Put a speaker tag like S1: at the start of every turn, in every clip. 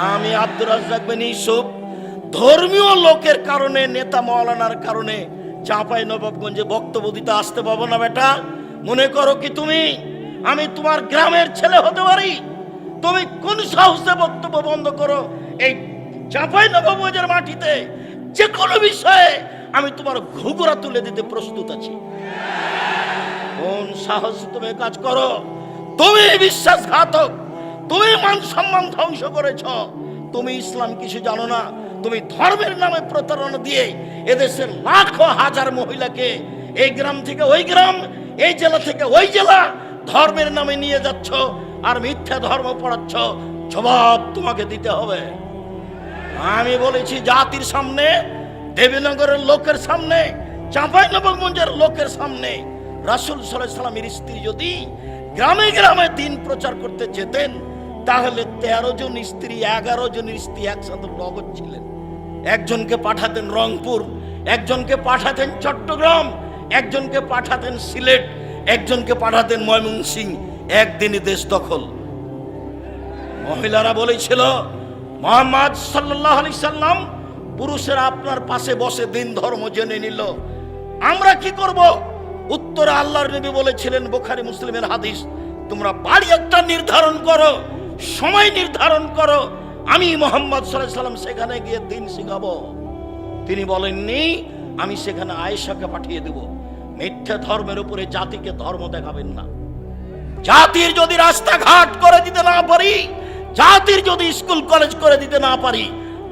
S1: আমি আব্দুর রাজ্জাক বিন ইউসুফ ধর্মীয় লোকের কারণে, নেতা মাওলানার কারণে চাঁপাইনবাবগঞ্জে বক্তব্য দিতে আসতে পাবো না বেটা। মনে করো কি তুমি আমি তোমার গ্রামের ছেলে হতে পারি? তুমি কোন সাহসে বক্তব্য বন্ধ করো? এই চাঁপাইনবাবগঞ্জের মাটিতে যে কোনো বিষয়ে আমি তোমার ঘুঘুরা তুলে দিতে প্রস্তুত আছি। কোন সাহস তুমি কাজ করো? তুমি বিশ্বাসঘাতক, তুমি মান সম্মান ধ্বংস করেছ। তুমি ইসলাম কিছু জানো না। তুমি ধর্মের নামে প্রতারণা দিয়ে এদেশের লাখো হাজার মহিলাকে এই গ্রাম থেকে ওই গ্রাম, এই জেলা থেকে ওই জেলা ধর্মের নামে নিয়ে যাচ্ছ আর মিথ্যা ধর্ম পড়াচ্ছ। জবাব তোমাকে দিতে হবে। আমি বলেছি জাতির সামনে, দেবীনগরের লোকের সামনে, চাঁপাইনবাবগঞ্জের লোকের সামনে, রাসূল সাল্লাল্লাহু আলাইহি সাল্লামের স্ত্রী যদি গ্রামে গ্রামে দিন প্রচার করতে যেতেন তাহলে 13 জন স্ত্রী, 11 জনের স্ত্রী একসাথে নগদ ছিলেন। একজনকে পাঠাতেন রংপুর, একজনকে পাঠাতেন চট্টগ্রাম, একজনকে পাঠাতেন সিলেট, একজনকে পাঠাতেন ময়মনসিংহ। একদিনই দেশ দখল। মহিলারা বলেছিল মুহাম্মদ সাল্লাল্লাহু আলাইহি সাল্লাম পুরুষেরা আপনার পাশে বসে দিন ধর্ম জেনে নিল, আমরা কি করব? উত্তরে আল্লাহর নবী বলেছিলেন, বুখারী মুসলিমের হাদিস, তোমরা বাড়ি একটা নির্ধারণ করো, সময় নির্ধারণ করো, আমি মুহাম্মদ সাল্লাল্লাহু আলাইহি সাল্লাম সেখানে গিয়ে দিন শিখাবো। তিনি বলেননি আমি সেখানে আয়েশাকে পাঠিয়ে দেব। মিথ্যা ধর্মের উপরে জাতিকে ধর্ম দেখাবেন না। জাতির যদি রাস্তাঘাট করে দিতে না পারি, জাতির যদি স্কুল কলেজ করে দিতে না পারি,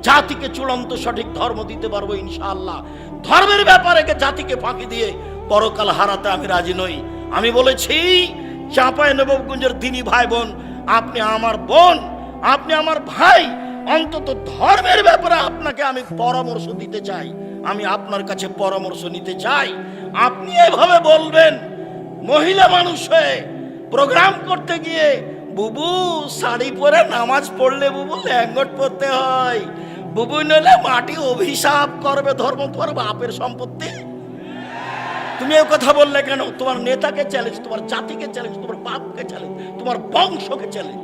S1: জাতিকে চূড়ান্ত সঠিক ধর্ম দিতে পারবো ইনশাআল্লাহ। ধর্মের ব্যাপারে জাতিকে ফাঁকি দিয়ে পরকাল হারাতে আমি রাজি নই। আমি বলেছি চাঁপাইনবাবগঞ্জের দিনী ভাই বোন, আপনি আমার বোন, আপনি আমার ভাই, অন্তত ধর্মের ব্যাপারে আপনাকে আমি পরামর্শ দিতে চাই। আমি আপনার কাছে পরামর্শ নিতে চাই। আপনি এভাবে বলবেন মহিলা মানুষ হয়ে প্রোগ্রাম করতে গিয়ে, বুবু শাড়ি পরে নামাজ পড়লে বুবু ল্যাঙ্গট পরতে হয়, বুবু নইলে মাটি অভিশাপ করবে, ধর্ম তোমার বাপের সম্পত্তি। তুমি এই কথা বললে কেন? তোমার নেতাকে চ্যালেঞ্জ, তোমার জাতিকে চ্যালেঞ্জ, তোমার বাপকে চ্যালেঞ্জ, তোমার বংশকে চ্যালেঞ্জ।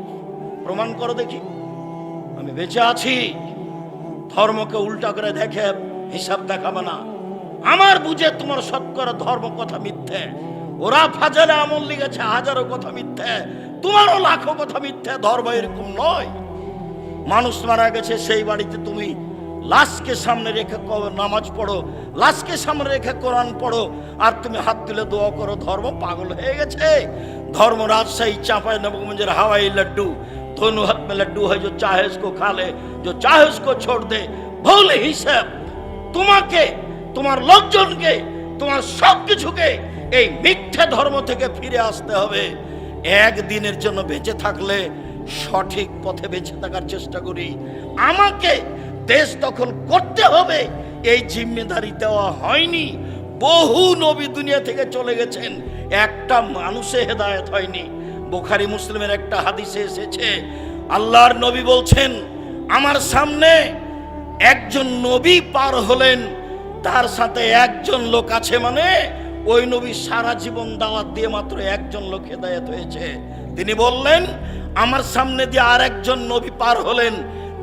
S1: প্রমাণ করো দেখি আমি বেঁচে আছি। ধর্মকে উল্টা করে দেখে হিসাব দেখাবে না। আমার বুঝে তোমার শতকরা ধর্ম কথা মিথ্যে। ওরা ফাজালে আমল লিখেছে হাজারো কথা মিথ্যে, তোমারও লাখো কথা মিথ্যে। ধর্ম এরকম নয়। মানুষ মারা গেছে সেই বাড়িতে তুমি লাশকে সামনে রেখে নামাজ পড়ো, লাশকে সামনে রেখে কোরআন পড়ো, আর তুমি হাত তুলে দোয়া করো। ধর্ম পাগল হয়ে গেছে। ধর্ম রাজশাহী चांपाइनबाबगंज हवाई लड्डू, दोनों हाथ में लड्डू है, जो चाहे उसको खा ले, जो चाहे उसको छोड़ दे। ভুল হিসাব। তোমাকে, তোমার লোকজনকে, তোমার সবকিছুকে এই মিথ্যা ধর্ম থেকে ফিরে আসতে হবে। একদিনের জন্য বেঁচে থাকলে সঠিক পথে বেঁচে থাকার চেষ্টা করি। আমাকে দেশ দখল করতে হবে এই জিম্মেদারি দেওয়া হয়নি। বহু নবী দুনিয়া থেকে চলে গেছেন, একটা মানুষে হেদায়েত হয়নি। বুখারী মুসলিমের একটা হাদিসে এসেছে, আল্লাহর নবী বলছেন, আমার সামনে একজন নবী পার হলেন, তার সাথে একজন লোক আছে, মানে ওই নবী সারা জীবন দাওয়াত দিয়ে মাত্র একজন লোক হেদায়েত হয়েছে। তিনি বললেন, আমার সামনে দিয়ে আর একজন নবী পার হলেন,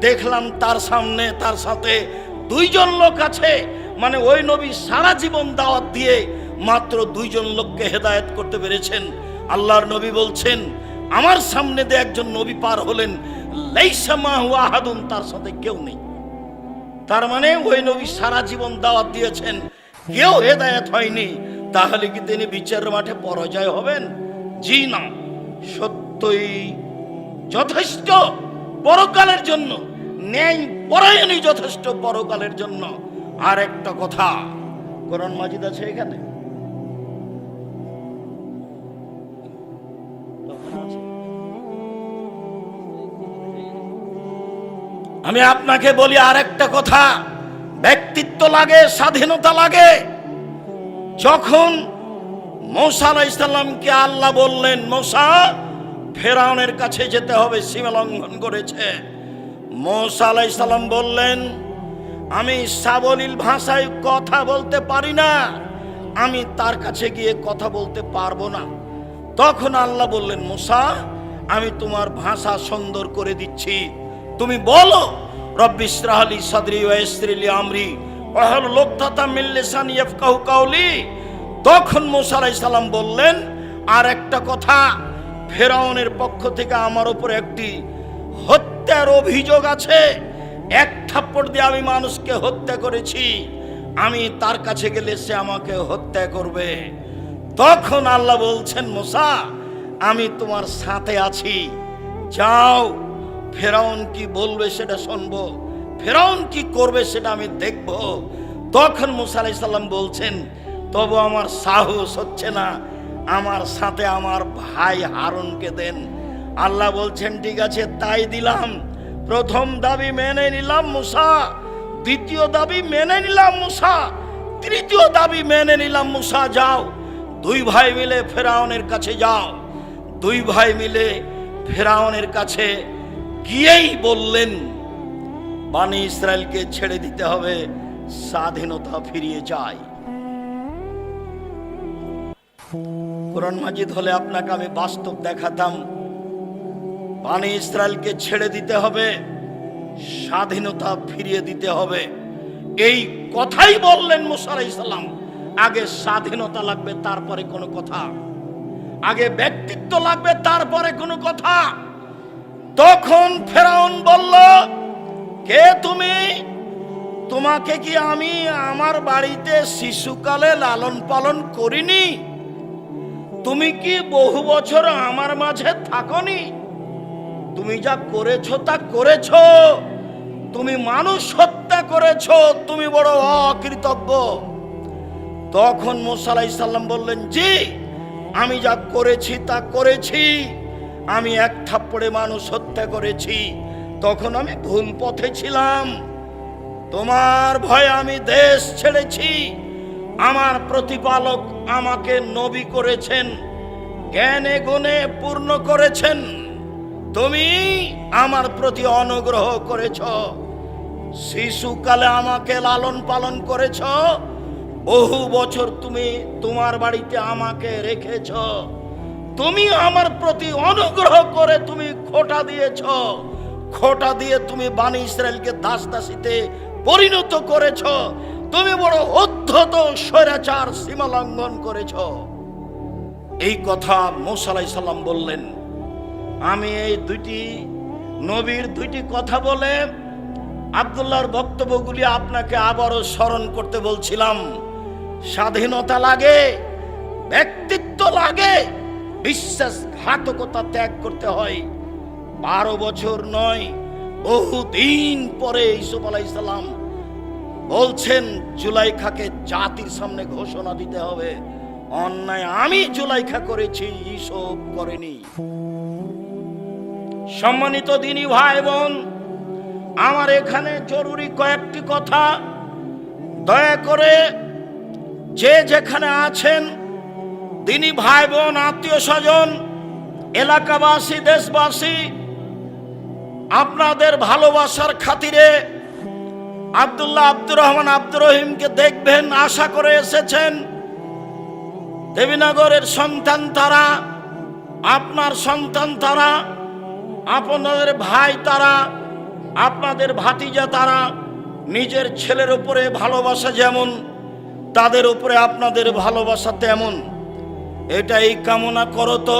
S1: দেখলাম তার সামনে তার সাথে দুইজন লোক আছে, মানে ওই নবী সারা জীবন দাওয়াত দিয়ে মাত্র দুইজন লোককে হেদায়েত করতে পেরেছেন। আল্লাহর নবী বলছেন, আমার সামনে দিয়ে একজন নবী পার হলেন, লাইসা মাহু আহাদুন, তার সাথে কেউ নেই। তার মানে ওই নবী সারা জীবন দাওয়াত দিয়েছেন, কেউ হেদায়েত হয়নি। তাহলে কি তিনি বিচারের মাঠে পরাজয় হবেন? জি না, সত্যই যথেষ্ট পরকালের জন্য, ন্যায় পরায়ণই যথেষ্ট পরকালের জন্য। আর একটা কথা, কোরআন মাজিদ আছে এখানে, আমি আপনাকে বলি আর একটা কথা, ব্যক্তিত্ব লাগে, স্বাধীনতা লাগে। যখন মূসা আলাইহিস সালামকে আল্লাহ বললেন, মূসা ফেরাউনের কাছে যেতে হবে, সীমা লঙ্ঘন করেছে। মূসা আলাইহিস সালাম বললেন, আমি সাবলীল ভাষায় কথা বলতে পারি না, আমি তার কাছে গিয়ে কথা বলতে পারবো না। তখন আল্লাহ বললেন, মূসা আমি তোমার ভাষা সুন্দর করে দিচ্ছি, তুমি বলো রব্বি ইশরাহ লি সাদরি ওয়া ইয়াসসির লি আমরি ওয়াহলুল উকদাতাম মিন লিসানি ইয়াফকাহু কাওলি। তখন মূসা আলাইহিস সালাম বললেন, আর একটা কথা, ফেরাউনের পক্ষ থেকে আমার উপর একটি হত্যার অভিযোগ আছে। এক থাপ্পড় দিয়ে আমি মানুষকে হত্যা করেছি, আমি তার কাছে গেলে সে আমাকে হত্যা করবে। তখন আল্লাহ বলছেন, মূসা আমি তোমার সাথে আছি, যাও, ফেরাউন কি বলবে সেটা শুনবো, ফেরাউন কি করবে সেটা আমি দেখব। তখন মূসা আলাইহিস সালাম বলছেন, তবু আমার সাহস হচ্ছে না, আমার সাথে আমার ভাই হারুনকে দেন। আল্লাহ বলছেন, ঠিক আছে তাই দিলাম। প্রথম দাবি মেনে নিলাম মূসা, দ্বিতীয় দাবি মেনে নিলাম মূসা, তৃতীয় দাবি মেনে নিলাম মূসা, যাও, দুই ভাই মিলে ফেরাউনের কাছে যাও। দুই ভাই মিলে ফেরাউনের কাছে গিয়েই বললেন, বনি ইসরায়েলকে ছেড়ে দিতে হবে, স্বাধীনতা ফিরিয়ে চাই। কোরআন মাজিদ হলে আপনাকে আমি বাস্তব দেখাতাম, বনি ইসরায়েলকে ছেড়ে দিতে হবে, স্বাধীনতা ফিরিয়ে দিতে হবে। এই কথাই বললেন মূসা আলাইহিস সালাম। আগে স্বাধীনতা লাগবে, তারপরে কোনো কথা, আগে ব্যক্তিত্ব লাগবে, তারপরে কোনো কথা। তখন ফেরাউন বলল, কে তুমি? তোমাকে কি আমি আমার বাড়িতে শিশুকালে লালন পালন করিনি? তুমি কি বহু বছর আমার মাঝে থাকনি? তুমি যা করেছো তা করেছো, তুমি মানুষ হত্যা করেছো, তুমি বড় অকৃতজ্ঞ। তখন মূসা আলাইহিস সালাম বললেন, জি, আমি যা করেছি তা করেছি, আমি এক থাপ্পড়ে মানুষ হত্যা করেছি, তখন আমি ভুল পথে ছিলাম, তোমার ভয়ে আমি দেশ ছেড়েছি। আমার প্রতিপালক আমাকে নবী করেছেন, জ্ঞানে গুণে পূর্ণ করেছেন, তুমি আমার প্রতি অনুগ্রহ করেছ, শিশুকালে আমাকে লালন পালন করেছ, বহু বছর তুমি তোমার বাড়িতে আমাকে রেখেছ, তুমি আমার প্রতি অনুগ্রহ করে তুমি খোঁটা দিয়েছ, খোঁটা দিয়ে তুমি বনি ইসরায়েলকে দাস দাসীতে পরিণত করেছ, তুমি বড় উদ্ধত স্বৈরাচার সীমা লঙ্ঘন করেছ। এই কথা মূসা আলাইহিস সালাম বললেন। আমি এই দুইটি নবীর দুইটি কথা বলে আব্দুল্লাহর বক্তব্যগুলি আপনাকে আবারও স্মরণ করতে বলছিলাম। স্বাধীনতা লাগে, ব্যক্তিত্ব লাগে, বিশ্বাসঘাতকতা ত্যাগ করতে হয়। 12 বছর নয়, বহুদিন পরে ইউসুফ আলাইহিস সালাম বলছেন, জুলাইখাকে জাতির সামনে ঘোষণা দিতে হবে, অন্যায় আমি জুলাইখা করেছি, ইউসুফ করেনি। সম্মানিত দিনী ভাই বোন, আমার এখানে জরুরি কয়েকটি কথা, দয়া করে যে যেখানে আছেন দিনী ভাই বোন, আত্মীয় স্বজন, এলাকাবাসী, দেশবাসী, আপনাদের ভালোবাসার খাতিরে আব্দুল্লাহ আব্দুর রহমান আব্দুর রহিমকে দেখবেন আশা করে এসেছেন। দেবীনগরের সন্তান তারা, আপনার সন্তান তারা, আপনাদের ভাই তারা, আপনাদের ভাতিজা তারা। নিজের ছেলের উপরে ভালোবাসা যেমন, তাদের উপরে আপনাদের ভালোবাসা তেমন। এটাই কামনা করো তো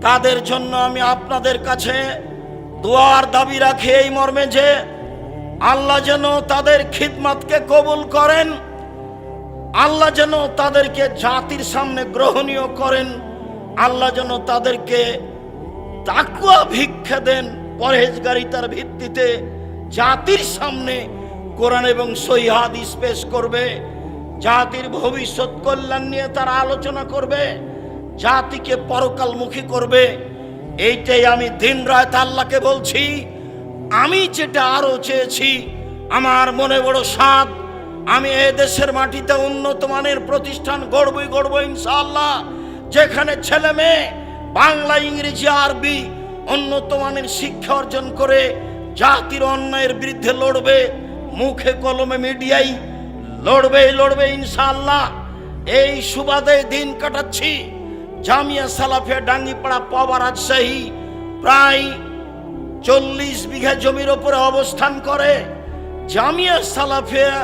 S1: তাদের জন্য আমি আপনাদের কাছে দোয়ার দাবি রাখি এই মর্মে যে আল্লাহ যেন তাদের খিদমতকে কবুল করেন, আল্লাহ যেন তাদেরকে জাতির সামনে গ্রহণীয় করেন, আল্লাহ যেন তাদেরকে তাকওয়া ভিক্ষা দেন, পরহেজগারিতার ভিত্তিতে জাতির সামনে কোরআন এবং সহিহ হাদিস পেশ করবে, জাতির ভবিষ্যৎ কল্যাণ নিয়ে তারা আলোচনা করবে, জাতিকে পরকালমুখী করবে। এইটাই আমি দিন রাত আল্লাহকে বলছি। আমি যেটা আরো চেয়েছি, আমার মনে বড় সাধ, আমি এই দেশের মাটিতে উন্নত মানের প্রতিষ্ঠান গড়বই ইনশাআল্লাহ, যেখানে ছেলে মেয়ে বাংলা, ইংরেজি, আরবি উন্নত মানের শিক্ষা অর্জন করে জাতির অন্যায়ের বিরুদ্ধে লড়বে, মুখে কলমে মিডিয়ায় লড়বে ইনশাআল্লাহ। এই সুবাদে দিন কাটাচ্ছি। জামিয়া সালাফিয়া ডাঙ্গিপাড়া পাওয়া রাজশাহী প্রায় 40 বিঘা জমির উপরে অবস্থান করে। জামিয়া সালাফিয়া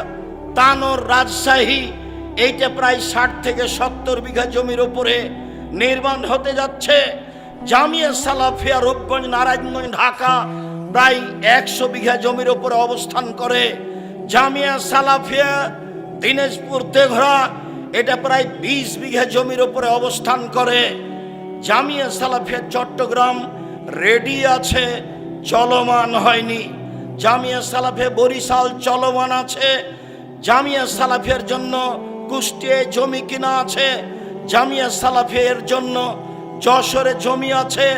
S1: তানোর রাজশাহী, এইটা প্রায় 60 থেকে 70 বিঘা জমির উপরে নির্মাণ হতে যাচ্ছে। জামিয়া সালাফিয়া রূপগঞ্জ, নারায়ণগঞ্জ, ঢাকা প্রায় 100 বিঘা জমির উপরে অবস্থান করে। জামিয়া সালাফিয়া দিনাজপুর তেঘরা, এটা প্রায় 20 বিঘা জমির উপরে অবস্থান করে। জামিয়া সালাফিয়া চট্টগ্রাম রেডি আছে, চলমান হয়নি। জামিয়া সালাফিয়া বরিশাল চলমান আছে। জামিয়া সালাফিয়ার জন্য কুষ্টিয়ায় জমি কিনা আছে। জামিয়া সালাফিয়ার জন্য যশোরে জমি আছে।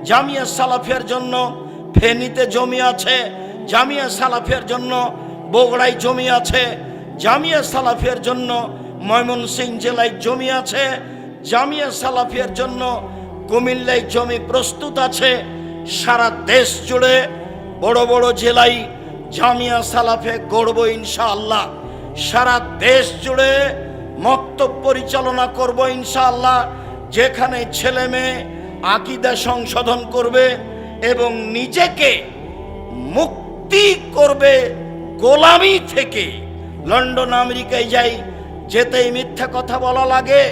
S1: জামিয়া সালাফিয়ার জন্য ফেনীতে জমি আছে। জামিয়া সালাফিয়ার জন্য বগুড়ায় জমি আছে। জামিয়া সালাফিয়ার জন্য ময়মনসিংহ জেলায় জমি আছে। জামিয়া সালাফিয়ার জন্য কুমিল্লায় জমি প্রস্তুত আছে। সারা দেশ জুড়ে বড় বড় জেলায় জামিয়া সালাফিয়া গড়ব ইনশাআল্লাহ। সারা দেশ জুড়ে মক্তব পরিচালনা করব ইনশাআল্লাহ, যেখানে ছেলে মেয়ে আকীদা সংশোধন করবে এবং নিজেকে মুক্তি করবে গোলামি থেকে। লন্ডন আমেরিকায় যাই, যেতেই মিথ্যা কথা বলা লাগে,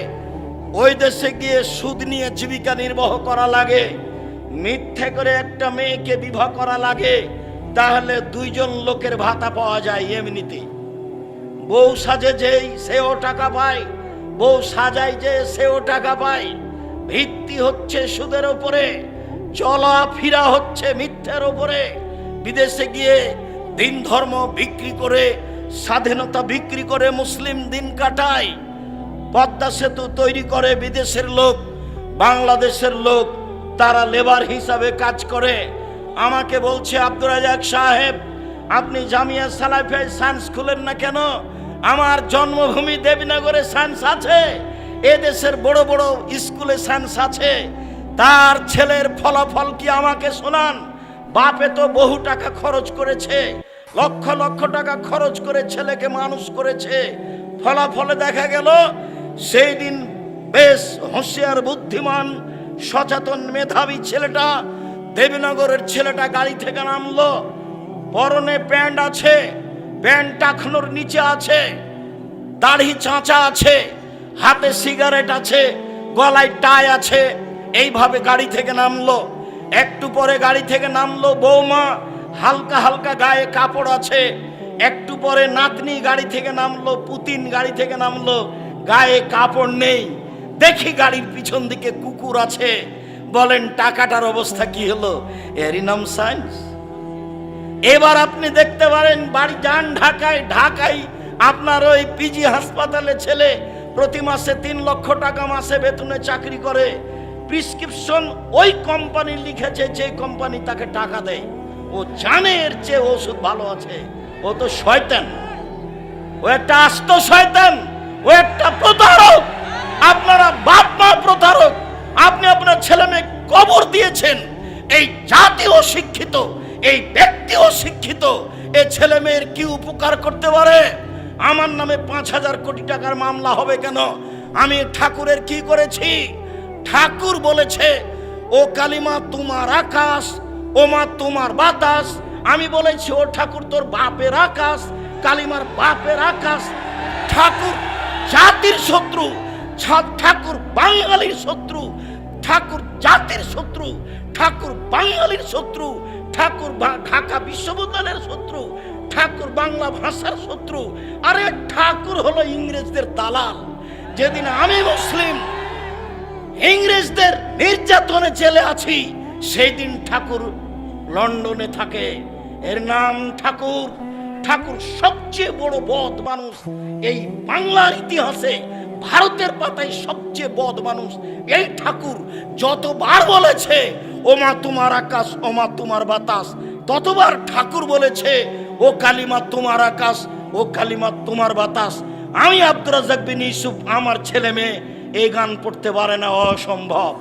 S1: ওই দেশে গিয়ে সুদ নিয়ে জীবিকা নির্বাহ করা লাগে, মিথ্যে করে একটা মেয়েকে বিবাহ করা লাগে, তাহলে 2 জন লোকের ভাতা পাওয়া যায় এমনিতে। বউ সাজে যেই সেও টাকা পায়, বউ সাজায় যে সেও টাকা পায়। ভিত্তি হচ্ছে সুদের উপরে, চলাফেরা হচ্ছে মিথ্যার উপরে। বিদেশে গিয়ে দিন ধর্ম বিক্রি করে, স্বাধীনতা বিক্রি করে মুসলিম দিন কাটায়। পদ্মা সেতু তৈরি করে বিদেশের লোক, বাংলাদেশের লোক তারা লেবার হিসাবে কাজ করে। আমাকে বলছে, আব্দুর রাজাক সাহেব, আপনি জামিয়া সালাফিয়ায় সায়েন্স খুলেন না কেন? আমার জন্মভূমি দেবনগরে সায়েন্স আছে, এদেশের বড় বড় স্কুলে সায়েন্স আছে। তার ছেলের ফলাফল কি আমাকে শোনান। বাপে তো বহু টাকা খরচ করেছে, লক্ষ লক্ষ টাকা খরচ করে ছেলেকে মানুষ করেছে। ফলাফলে দেখা গেল সেই দিন বেশ হুঁশিয়ার, বুদ্ধিমান, সচেতন, মেধাবী ছেলেটা, দেবনগরের ছেলেটা গাড়ি থেকে নামলো। পরনে প্যান্ট আছে, প্যান্ট টাকনোর নিচে আছে, দাড়ি চাঁচা আছে, হাতে সিগারেট আছে, গলায় টাই আছে। এইভাবে গাড়ি থেকে নামলো। একটু পরে গাড়ি থেকে নামলো বৌমা, হালকা হালকা গায়ে কাপড় আছে। একটু পরে নাতনি গাড়ি থেকে নামলো, পুতিন গাড়ি থেকে নামলো, গায়ে কাপড় নেই। দেখি গাড়ির পিছন দিকে কুকুর আছে। বলেন টাকাটার অবস্থা কি হলো? এরই নাম সায়েন্স। এবার আপনি দেখতে পারেন, বাড়ি যান ঢাকায়, ঢাকায় আপনার ওই পিজি হাসপাতালে ছেলে প্রতি মাসে 3 লক্ষ টাকা মাসে বেতনে চাকরি করে। প্রেসক্রিপশন ওই কোম্পানি লিখেছে, যে কোম্পানি তাকে টাকা দেয়। ও জানে এর চেয়ে ওষুধ ভালো আছে। ও তো শয়তান, ও একটা আস্ত শয়তান, ও একটা প্রতারক। আপনারা বাপ মা প্রতারক। আপনি আপনার ছেলে মেয়ে কবর দিয়েছেন। এই জাতি অশিক্ষিত, এই ব্যক্তি অশিক্ষিত। এই ছেলে মেয়ের কি উপকার করতে পারে? আমার নামে 5,000 কোটি টাকার মামলা হবে কেন? আমি ঠাকুরের কি করেছি? ঠাকুর বলেছে, ও কালিমা তোমার আকাশ, ও মা তোমার বাতাস। আমি বলেছি, ও ঠাকুর তোর বাপের আকাশ, কালিমার বাপের আকাশ। ঠাকুর জাতির শত্রু, ঠাকুর বাঙালির শত্রু, ঠাকুর জাতির শত্রু, ঠাকুর বাঙালির শত্রু, ঠাকুর ঢাকা বিশ্ববিদ্যালয়ের শত্রু, ঠাকুর বাংলা ভাষার শত্রু। আরে ঠাকুর হলো ইংরেজদের দালাল। যেদিন আমি মুসলিম ইংরেজদের নির্যাতনে জেলে আছি, সেই দিন ঠাকুর লন্ডনে থাকে। এর নাম ঠাকুর। ঠাকুর সবচেয়ে বড় বদ মানুষ এই বাংলার ইতিহাসে। ভারতের পাতায় সবচেয়ে বদ মানুষ এই ঠাকুর। যতবার বলেছে ও মা তোমার আকাশ, ও মা তোমার বাতাস, ততবার ঠাকুর বলেছে, ও কালিমা তোমার আকাশ, ও কালিমা তোমার বাতাস। আমি আব্দুর রাজ্জাক বিন ইউসুফ, আমার ছেলে মেয়ে এই গান পড়তে পারে না, অসম্ভব।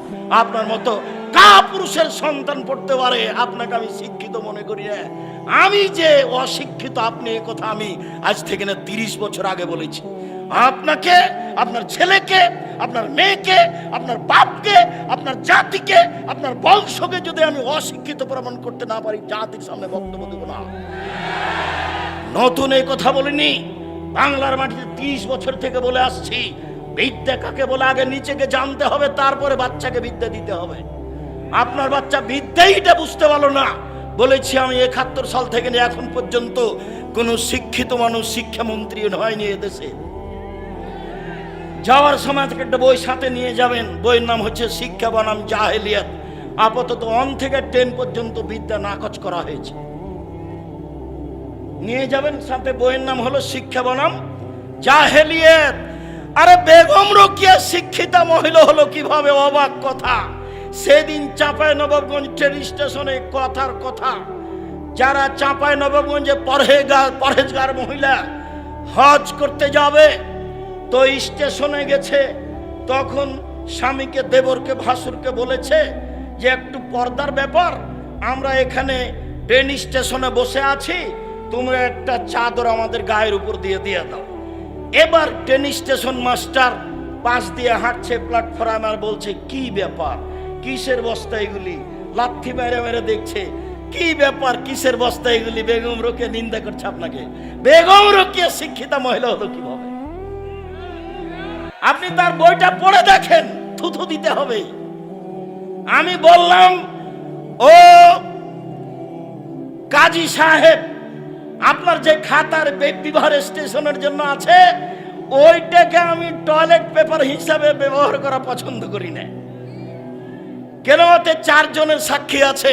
S1: আপনার মতো কাপুরুষের সন্তান পড়তে পারে, আপনাকে আমি শিক্ষিত মনে করি না। আমি যে অশিক্ষিত, আপনি এই কথা আমি আজ থেকে না 30 বছর আগে বলেছি। আপনাকে, আপনার ছেলেকে, আপনার মেয়েকে, আপনার বাপকে, আপনার জাতিকে, আপনার বংশকে যদি আমি অশিক্ষিত প্রমাণ করতে না পারি, জাতির সামনে বক্তব্য দেব না। নতুন এই কথা বলিনি, বাংলার মাটিতে 30 বছর থেকে বলে আসছি, বিদ্যা কাকে বলে আগে নিচেকে জানতে হবে, তারপরে বাচ্চাকে বিদ্যা দিতে হবে। আপনার বাচ্চা বিদ্যাইটা বুঝতে পারলো না। বলেছি আমি 71 সাল থেকে নিয়ে এখন পর্যন্ত কোন শিক্ষিত মানুষ শিক্ষামন্ত্রী হয়নি এদেশে। যাওয়ার সময় থেকে একটা বই সাথে নিয়ে যাবেন, বইয়ের নাম হচ্ছে শিক্ষা বনাম জাহেলিয়াত। আপাতত 1 থেকে 10 পর্যন্ত বিদ্যা নাকচ করা হয়েছে, নিয়ে যাবেন সাথে। বইয়ের নাম হলো শিক্ষা বনাম জাহেলিয়াত। আরে বেগম রোকেয়া শিক্ষিতা মহিলা হলো কিভাবে? অবাক কথা। সেদিন চাঁপাইনবাবগঞ্জ ট্রেন স্টেশনে কথার কথা, যারা চাঁপাইনবাবগঞ্জে পরহেজগার মহিলা হজ করতে যাবে, তো স্টেশনে গেছে, তখন স্বামীকে, দেবরকে, ভাসুরকে বলেছে যে একটু পর্দার ব্যাপার, আমরা এখানে ট্রেন স্টেশনে বসে আছি, তোমরা একটা চাদর আমাদের গায়ের উপর দিয়ে দাও। এবার ট্রেন স্টেশন মাস্টার পাশ দিয়ে হাঁটছে প্ল্যাটফর্মে, আর বলছে কি ব্যাপার, কিসের বস্তা এগুলি? লাথি মেরে মেরে দেখছে কি ব্যাপার, কিসের বস্তা এগুলি? বেগম রোকেয়া নিন্দা করছে আপনাকে। বেগম রোকেয়া শিক্ষিতা মহিলা হলো কিভাবে? আপনি তার বইটা পড়ে দেখেন, থুথু দিতে হবে। আমি বললাম ও কাজী সাহেব, আপনার যে খাতার বিবাহ স্টেশনের জন্য আছে, ওইটাকে আমি টয়লেট পেপার হিসাবে ব্যবহার করা পছন্দ করি না। কেন? ওতে 4 জনের সাক্ষী আছে,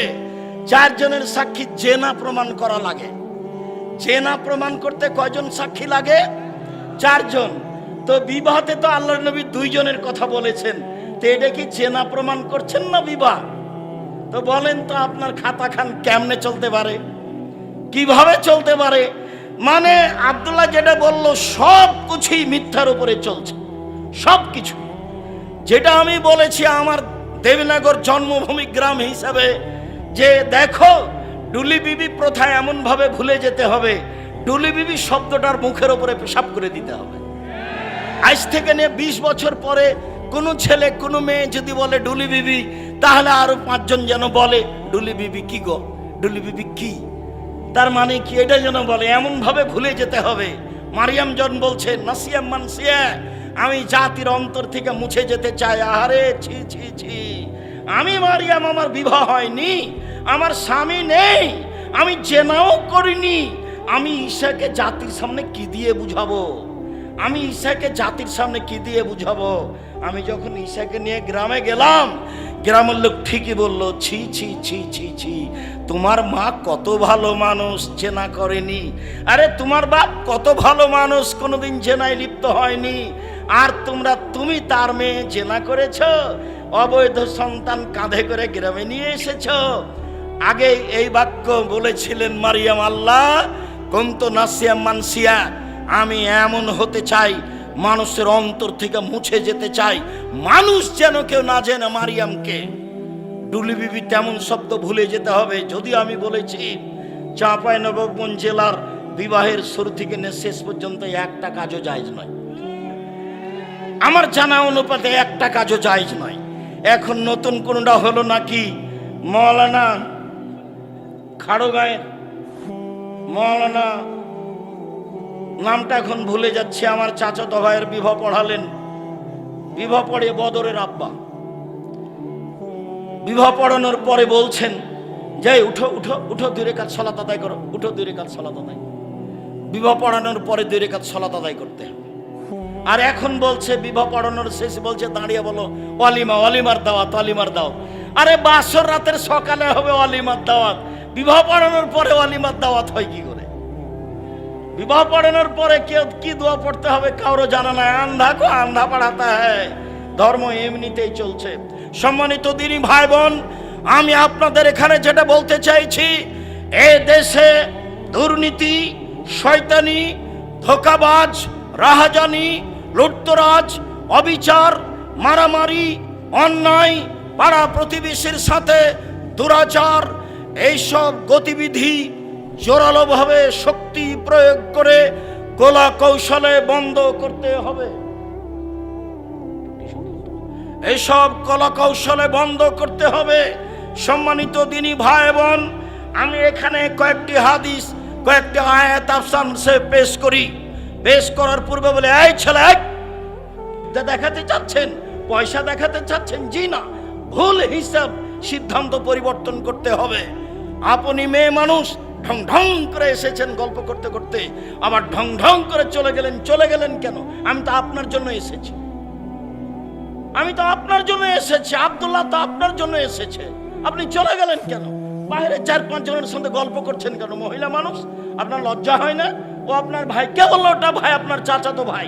S1: 4 জনের সাক্ষী জেনা প্রমাণ করা লাগে। জেনা প্রমাণ করতে কয়জন সাক্ষী লাগে? 4 জন। তো বিবাহতে তো আল্লাহর নবী 2 জনের কথা বলেছেন, তো এটা কি জেনা প্রমাণ করছেন না বিবাহ? তো বলেন তো আপনার খাতা খান কেমনে চলতে পারে, কিভাবে চলতে পারে? মানে আব্দুল্লাহ যেটা বলল সব কিছুই মিথ্যার উপরে চলছে, সব কিছু। যেটা আমি বলেছি আমার দেবনগর জন্মভূমি গ্রাম হিসাবে, যে দেখো ডুলি বিবি প্রথা এমন ভাবে ভুলে যেতে হবে, ডুলি বিবি শব্দটার মুখের উপরে পেশাব করে দিতে হবে। আজ থেকে নিয়ে 20 বছর পরে কোনো ছেলে কোনো মেয়ে যদি বলে ডুলি বিবি, তাহলে আরো 5 জন যেন বলে ডুলি বিবি কি গো, ডুলি বিবি কি, তার মানে কি, এটা যেন বলে, এমন ভাবে ভুলে যেতে হবে। মারিয়াম জন বলছে নাসিয়া মানসিয়া, আমি জাতির অন্তর থেকে মুছে যেতে চাই। আহারে ছি ছি ছি, আমি মারিয়াম, আমার বিবাহ হয়নি, আমার স্বামী নেই, আমি জেনাও করিনি, আমি ঈশাকে জাতির সামনে কি দিয়ে বুঝাবো? আমি ঈশাকে জাতির সামনে কি দিয়ে বুঝাবো? আমি যখন ঈশাকে নিয়ে গ্রামে গেলাম, গ্রামের লোক ঠিকই বলল ছি ছি ছি ছি ছি, তোমার মা কত ভালো মানুষ, জেনা করেনি। আরে তোমার বাপ কত ভালো মানুষ, কোনোদিন জেনায় লিপ্ত হয়নি। আর তুমি তার মেয়ে জেনা করেছ, অবৈধ সন্তান কাঁধে করে গ্রামে নিয়ে এসেছ। আগে এই বাক্য বলেছিলেন মারিয়াম, আল্লাহ কুনতু নাসিয়া মানসিয়া, আমি এমন হতে চাই, মানুষের অন্তর থেকে মুছে যেতে চাই, মানুষ যেন কেউ না জেনে মারিয়ামকে। ডুলি বিবি তেমন শব্দ ভুলে যেতে হবে। যদিও আমি বলেছি চাঁপাইনবাবগঞ্জ জেলার বিবাহের শুরু থেকে শেষ পর্যন্ত একটা কাজও জায়েজ নয়, আমার জানা অনুপাতে একটা কাজও জায়েজ নয়। এখন নতুন কোনটা হলো নাকি মৌলানা খাড়গাঁয়ের মৌলানা, নামটা এখন ভুলে যাচ্ছে, আমার চাচাতো ভাইয়ের বিবাহ পড়ালেন, বিবাহ পড়ে বদরের আব্বা, বিবাহ পড়ানোর পরে বলছেন যে উঠো উঠো উঠো 2 রাকাত সালাত আদায় করো, উঠো 2 রাকাত সালাত আদায়। বিবাহ পড়ানোর পরে 2 রাকাত সালাত আদায় করতে। আর এখন বলছে বিবাহ পড়ানোর শেষে বলছে দাঁড়িয়ে বলো ওয়ালিমা, ওয়ালিমার দাওয়াত, ওয়ালিমার দাও। আরে বাসর রাতের সকালে হবে ওয়ালিমার দাওয়াত, বিবাহ পড়ানোর পরে ওয়ালিমার দাওয়াত হয় কি করে? বিবাহ পড়ানোর পরে কেউ কি দোয়া পড়তে হবে কারো জানা নাই। আন্ধা কো আন্ধা পড়াতা হ্যায়, ধর্ম এমনিতেই চলছে। সম্মানিত দিনী ভাই বোন, আমি আপনাদের এখানে যেটা বলতে চাইছি, এই দেশে দুর্নীতি, শয়তানি, ধোঁকাবাজ, রাহাজানি, লুটতরাজ, অবিচার, মারামারি, অন্যায়, পাড়া প্রতিবেশীর সাথে দুরাচার, এইসব গতিবিধি জোরালোভাবে শক্তি প্রয়োগ করে কলা কৌশলে বন্ধ করতে হবে। এইসব কলা কৌশলে বন্ধ করতে হবে। সম্মানিত দিনী ভাই বোন, আমি এখানে কয়েকটি হাদিস, কয়েকটি আয়াত আপনাদের পেশ করি। পেশ করার পূর্বে বলে, এই ছেলে, দেখাতে চাচ্ছেন, পয়সা দেখাতে চাচ্ছেন? জি না, ভুল হিসাব, সিদ্ধান্ত পরিবর্তন করতে হবে। আপনি মেয়ে মানুষ, ঢং ঢং করে এসেছেন গল্প করতে করতে, আবার ঢং ঢং করে চলে গেলেন। চলে গেলেন কেন? আমি তো আপনার জন্য এসেছি, আমি তো আপনার জন্য এসেছি। আব্দুল্লাহ তো আপনার জন্য এসেছে, আপনি চলে গেলেন কেন? বাইরে 4-5 জনের সঙ্গে গল্প করছেন কেন? মহিলা মানুষ, আপনার লজ্জা হয় না? ও আপনার ভাই, কে বললো ওটা ভাই? আপনার চাচাতো ভাই।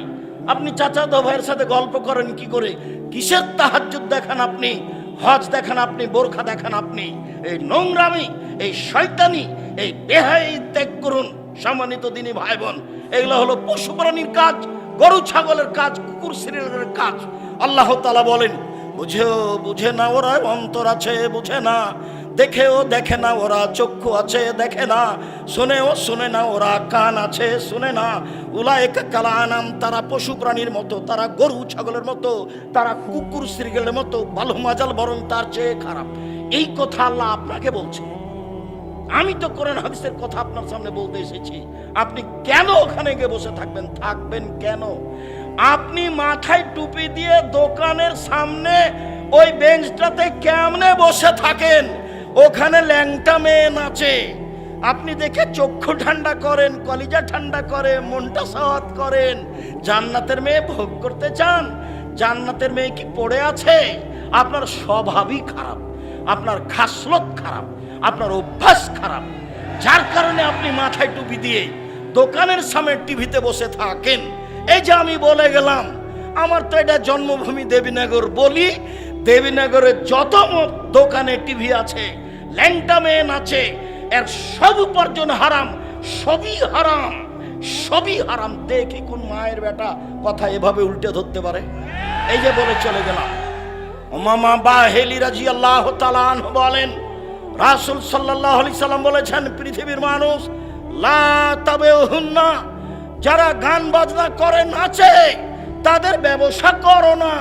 S1: আপনি চাচাতো ভাইয়ের সাথে গল্প করেন কি করে? কিসের তাহাজ্জুদ দেখান আপনি, হজ দেখান আপনি, বোরখা দেখান আপনি? এই নোংরামি, এই শয়তানি, এই বেহাই ত্যাগ করুন। সম্মানিত দিনী ভাই বোন, এগুলো হলো পশু প্রাণীর কাজ, গরু ছাগলের কাজ, কুকুর শ্রেণীর কাজ। আল্লাহ তাআলা বলেন, বুঝে না ওরা, অন্তর আছে বুঝে না, দেখেও দেখে না ওরা, চক্ষু আছে দেখে না, শোনেও শোনে না ওরা, কান আছে শুনে না। উলাইকা কাল আনাম, তারা পশু প্রাণীর মতো, তারা গরু ছাগলের মতো, তারা কুকুর শ্রীগেলের মতো, ভালো মাজাল বরং তার চেয়ে খারাপ। এই কথা আল্লাহ আপনাকে বলছে। আমি তো কোরআন হাদিসের কথা আপনার সামনে বলতে এসেছি। আপনি কেন ওখানে গিয়ে বসে থাকবেন? থাকবেন কেন? আপনি মাথায় টুপি দিয়ে দোকানের সামনে ওই বেঞ্চটাতে কেমনে বসে থাকেন? ওখানে ল্যাংটা মেয়ে নাচে, আপনি দেখে চক্ষু ঠান্ডা করেন, কলিজা ঠান্ডা করে, মনটা সাওয়াত করেন। জান্নাতের মেয়ে ভোগ করতে চান? জান্নাতের মেয়ে কি পড়ে আছে? আপনার স্বভাবই খারাপ, আপনার খাসলত খারাপ, আপনার অভ্যাস খারাপ, যার কারণে আপনি মাথায় টুপি দিয়ে দোকানের সামনে টিভিতে বসে থাকেন। এই যে আমি বলে গেলাম, আমার তো এটা জন্মভূমি দেবীনগর। বলি, দেবীনগরের যত দোকানে টিভি আছে, ল্যাংটা মেয়ে নাচে, এর সব উপার্জন হারাম, সবই হারাম, সবই হারাম। দেখি কোন মায়ের বেটা কথা এভাবে উল্টে ধরতে পারে। এই যে বলে চলে গেলাম। উমামা বাহেলি রাদিয়াল্লাহু তাআলা আনহু বলেন, রাসূল সাল্লাল্লাহু আলাইহি সাল্লাম বলেছেন, পৃথিবীর মানুষ লা তাবেহুন্না, যারা গান বাজনা করে নাচে, তাদের ব্যবসা করো না,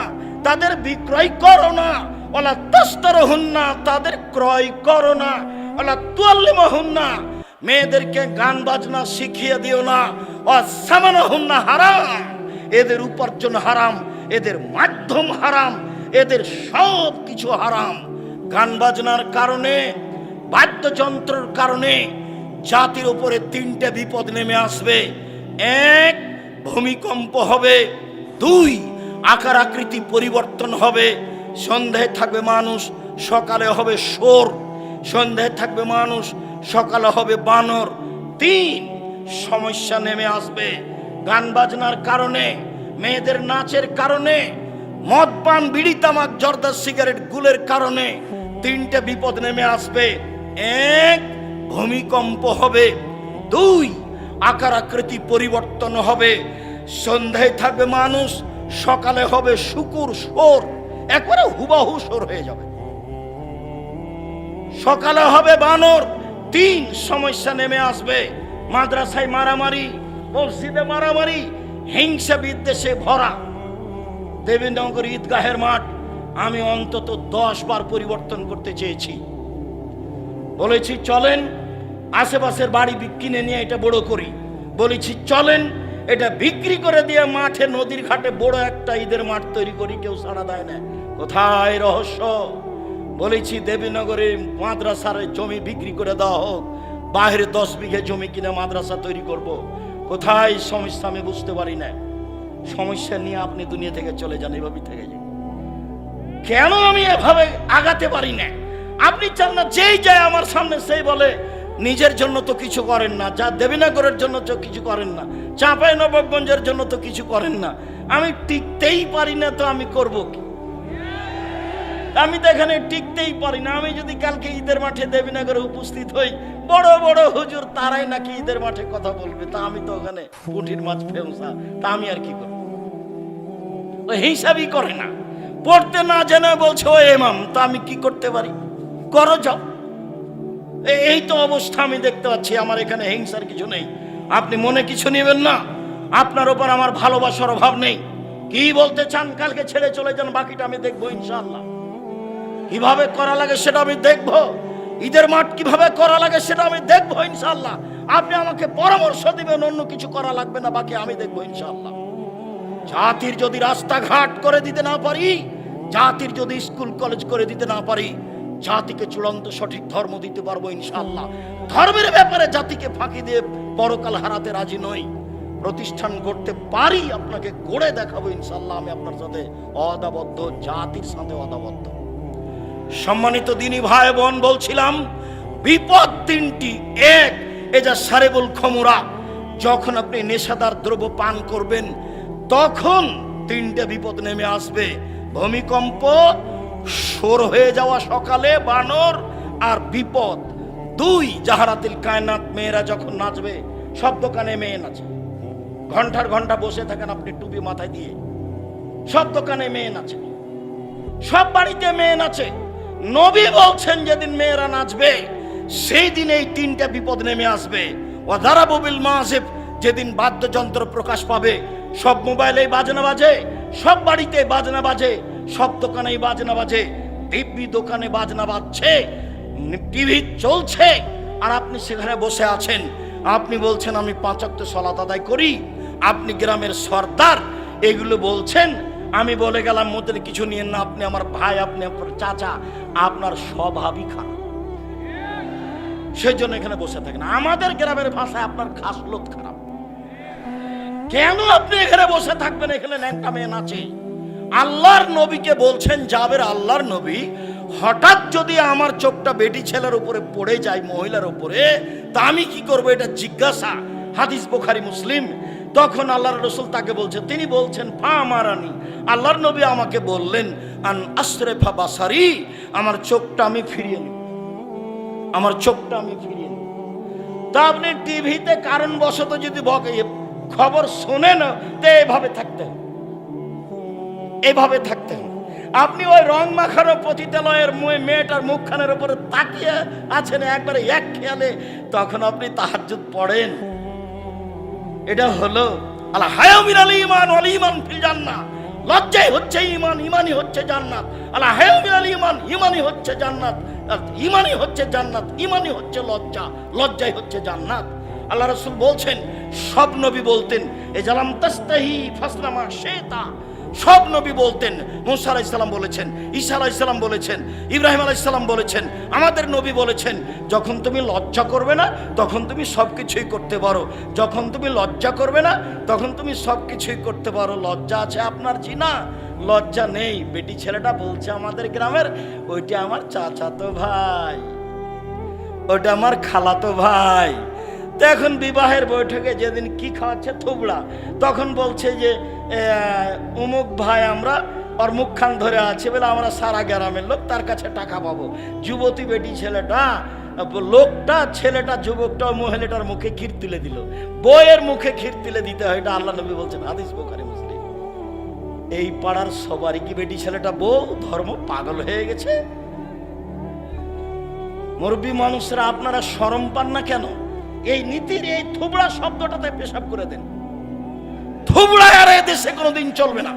S1: তাদের বিক্রয় করো না। ওয়ালা তাশতারুহুন্না, তাদের ক্রয় করো না। ওয়ালা তুআল্লিমুহুন্না, মেয়েদেরকে গান বাজনা শিখিয়ে দিও না। ওয়াসামানুহুন্না হারাম, এদের উপার্জন হারাম, এদের মাধ্যম হারাম, এদের সব কিছু হারাম। গান বাজনার কারণে, বাদ্যযন্ত্রের কারণে জাতির উপরে 3টে বিপদ নেমে আসবে। 1, ভূমিকম্প হবে। 2, আকার আকৃতি পরিবর্তন হবে। সন্ধ্যায় থাকবে মানুষ, সকালে হবে শোর। সন্ধ্যায় থাকবে মানুষ, সকালে হবে বানর। 3, সমস্যা নেমে আসবে। গান বাজনার কারণে, মেয়েদের নাচের কারণে, মদ পান, বিড়ি তামাক, জর্দা, সিগারেট, গুলের কারণে 3টে বিপদ নেমে আসবে। 1, ভূমিকম্প হবে। 2, আকার আকৃতি পরিবর্তন হবে। সন্ধ্যায় থাকবে মানুষ, সকালে হবে শুকুর, শোর, একবারে হুবাহু শোর হয়ে যাবে। সকালে হবে বানর। 3, সমস্যা নেমে আসবে। মাদ্রাসায় মারামারি, মসজিদে মারামারি, হিংসা বিদ্বেষে ভরা। দেবীনগর ঈদগাহের মাঠ আমি অন্তত 10 বার পরিবর্তন করতে চেয়েছি। বলেছি চলেন আশেপাশের বাড়ি কিনে নিয়ে এটা বড় করি। বলেছি চলেন এটা বিক্রি করে দিয়ে মাঠে, নদীর ঘাটে বড় একটা ঈদের মাঠ তৈরি করি। কেউ সাড়া দেয় না। কোথায় রহস্য? বলেছি দেবীনগরে মাদ্রাসার জমি বিক্রি করে দেওয়া হোক, বাইরে 10 বিঘে জমি কিনে মাদ্রাসা তৈরি করব। কোথায় সমস্যা আমি বুঝতে পারি না। সমস্যা নিয়ে আপনি দুনিয়া থেকে চলে যান, এভাবে থেকে যান। কেন আমি এভাবে আগাতে পারি না? আপনি চান না যেই যায় আমার সামনে সেই বলে নিজের জন্য তো কিছু করেন না, যা দেবীনগরের জন্য তো কিছু করেন না, চাঁপাইনবাবগঞ্জের জন্য তো কিছু করেন না। আমি টিকতেই পারি না, তো আমি করব কি? আমি তো এখানে টিকতেই পারি না। আমি যদি কালকে ঈদের মাঠে দেবীনগরে উপস্থিত হই, বড় বড় হুজুর তারাই নাকি ঈদের মাঠে কথা বলবে, তা আমি তো ওখানে পুঁটির মাছ ফেমসা, তা আমি আর কি করব? ও হিসাবই করে না, পড়তে না জানে বলছে ও ইমাম, তা আমি কি করতে পারি? করো যাও। এই তো অবস্থা আমি দেখতে পাচ্ছি। আমার এখানে হিংসার কিছু নেই, আপনি মনে কিছু নেবেন না। আপনার উপর আমার ভালোবাসার অভাব নেই। কি বলতে চান কালকে ছেড়ে চলে যান, বাকিটা আমি দেখবো ইনশাআল্লাহ। কিভাবে করা লাগে সেটা আমি দেখবো, ঈদের মাঠ কিভাবে করা লাগে সেটা আমি দেখবো ইনশাআল্লাহ। আপনি আমাকে পরামর্শ দিবেন, অন্য কিছু করা লাগবে না, বাকি আমি দেখবো ইনশাআল্লাহ। জাতির যদি রাস্তাঘাট করে দিতে না পারি, জাতির যদি স্কুল কলেজ করে দিতে না পারি, জাতিকে চূড়ান্ত সঠিক ধর্ম দিতে পারবো ইনশাআল্লাহ। ধর্মের ব্যাপারে জাতিকে ফাঁকি দিয়ে পরকাল হারাতে রাজি নই। প্রতিষ্ঠান করতে পারি, আপনাকে গড়ে দেখাবো ইনশাআল্লাহ। আমি আপনার সাথে অদাবদ্ধ, জাতির সাথে অদাবদ্ধ। সম্মানিত দিনী ভাই বোন, বলছিলাম বিপদ তিনটি। এক, এজা সারেবুল খমুরা, যখন আপনি নেশাদার দ্রব্য পান করবেন তখন তিনটে বিপদ নেমে আসবে। ভূমিকম্প, সর হয়ে যাওয়া সকালে বানর, আর বিপদ। দুই, জাহারাতিল কায়নাত, মেয়েরা যখন নাচবে, সব দোকানে মেয়ে নাচে, ঘন্টার ঘন্টা বসে থাকেন আপনি টুপি মাথায় দিয়ে, সব দোকানে মেয়ে নাচে, সব বাড়িতে মেয়ে নাচে। নবী বলছেন যেদিন মেয়েরা নাচবে সেই দিন এই তিনটা বিপদ নেমে আসবে। ওয়াদারাবু বিল মাযিব, যেদিন বাদ্যযন্ত্র প্রকাশ পাবে, সব মোবাইলেই বাজনা বাজে, সব বাড়িতে বাজনা বাজে, সব দোকানেই বাজনা বাজে, দিব্যি দোকানে বাজনা বাজছে, টিভি চলছে, আর আপনি সেখানে বসে আছেন। আপনি বলছেন আমি 5 ওয়াক্ত সালাত আদায় করি, আপনি গ্রামের সর্দার, এগুলো বলছেন। আমি বলে গেলাম মধ্যে কিছু নিয়েন না, আপনি আমার ভাই, আপনি আপনার চাচা, আপনার স্বভাবই খারাপ, সেই জন্য এখানে বসে থাকেন। আমাদের গ্রামের ভাষায় আপনার খাসলত খারাপ। কেন আপনি এখানে বসে থাকবেন? এখানে ন্যাংটা মেয়ে নাচে। আল্লাহর নবীকে বলছেন, জাবের আল্লাহর নবী, হঠাৎ যদি আমার চোখটা বেটি ছেলের উপরে পড়ে যায়, মহিলার উপরে, তা আমি কি করবো? এটা জিজ্ঞাসা। হাদিস বুখারী মুসলিম। তখন আল্লাহর রাসূল তাকে বলছেন, তিনি বলছেন ফা মারানি, আল্লাহর নবী আমাকে বললেন আন আসরিফা বাসারি, আমার চোখটা আমি ফিরিয়ে নিব, আমার চোখটা আমি ফিরিয়ে নিব। তা আপনি টিভিতে কারণবশত যদি খবর শোনেন, তো এইভাবে থাকতে হবে, এইভাবে থাকতে হবে। আপনি ওই রং মাখানো পতিতালয়ের মেয়েটার মুখখানের উপরে তাকিয়ে আছেন একবারে এক খেয়ালে, তখন আপনি তাহাজ্জুদ পড়েন। এটা হলো আল হায়া মিনাল ঈমান ওয়াল ঈমান ফিল জান্নাহ। লজ্জাই হচ্ছে ঈমান, ঈমানই হচ্ছে জান্নাত। আল হায়া মিনাল ঈমান, ঈমানই হচ্ছে জান্নাত, ঈমানই হচ্ছে জান্নাত, ঈমানই হচ্ছে লজ্জা, লজ্জাই হচ্ছে জান্নাত। আল্লাহ রাসূল বলছেন, সব নবী বলতেন এজালাম তাস্তাহি ফাসনামা শেতা। সব নবী বলতেন। মুসা আলাইহিস সালাম বলেছেন, ঈসা আলাইহিস সালাম বলেছেন, ইব্রাহিম আলাইহিস সালাম বলেছেন, আমাদের নবী বলেছেন, যখন তুমি লজ্জা করবে না তখন তুমি সবকিছুই করতে পারো, যখন তুমি লজ্জা করবে না তখন তুমি সবকিছুই করতে পারো। লজ্জা আছে আপনার? জিনা, লজ্জা নেই। বেটি ছেলেটা বলছে আমাদের গ্রামের, ওইটা আমার চাচাতো ভাই, ওইটা আমার খালাতো ভাই। তো এখন বিবাহের বৈঠকে যেদিন কি খাওয়াচ্ছে থুবড়া, তখন বলছে যে অমুক ভাই আমরা ওর মুখখান ধরে আছে বলে আমরা সারা গ্রামের লোক তার কাছে টাকা পাবো। যুবতী বেটি ছেলেটা, লোকটা, ছেলেটা, যুবকটা মহিলাটার মুখে ক্ষীর তুলে দিল। বইয়ের মুখে ক্ষীর তুলে দিতে হয়, এটা আল্লাহ নবী বলছেন, হাদিস বুখারী মুসলিম। এই পাড়ার সবারই কি বেটি ছেলেটা বউ? ধর্ম পাগল হয়ে গেছে। মুরব্বী মানুষরা আপনারা শরম পান না কেন? এই নীতির এই থুবড়া শব্দটাতে পেশাব করে দেন। থুবড়া আর এই দেশে কোনোদিন চলবে না।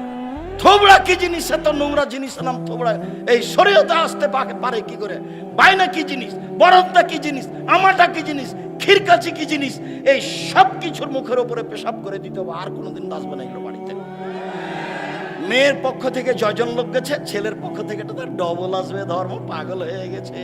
S1: থুবড়া কি জিনিস? এত নোংরা জিনিস নাম থুবড়া এই শরীয়তে আসতে পারে কি করে? বাইনা কি জিনিস? বরদটা কি জিনিস? আমাটা কি জিনিস? খিরকাচি কি জিনিস? এই সব কিছুর মুখের উপরে পেশাব করে দিতে হবে, আর কোনোদিন আসবে না এগুলো বাড়িতে। মেয়ের পক্ষ থেকে 6 জন লোক গেছে, ছেলের পক্ষ থেকে তো ডবল আসবে। ধর্ম পাগল হয়ে গেছে।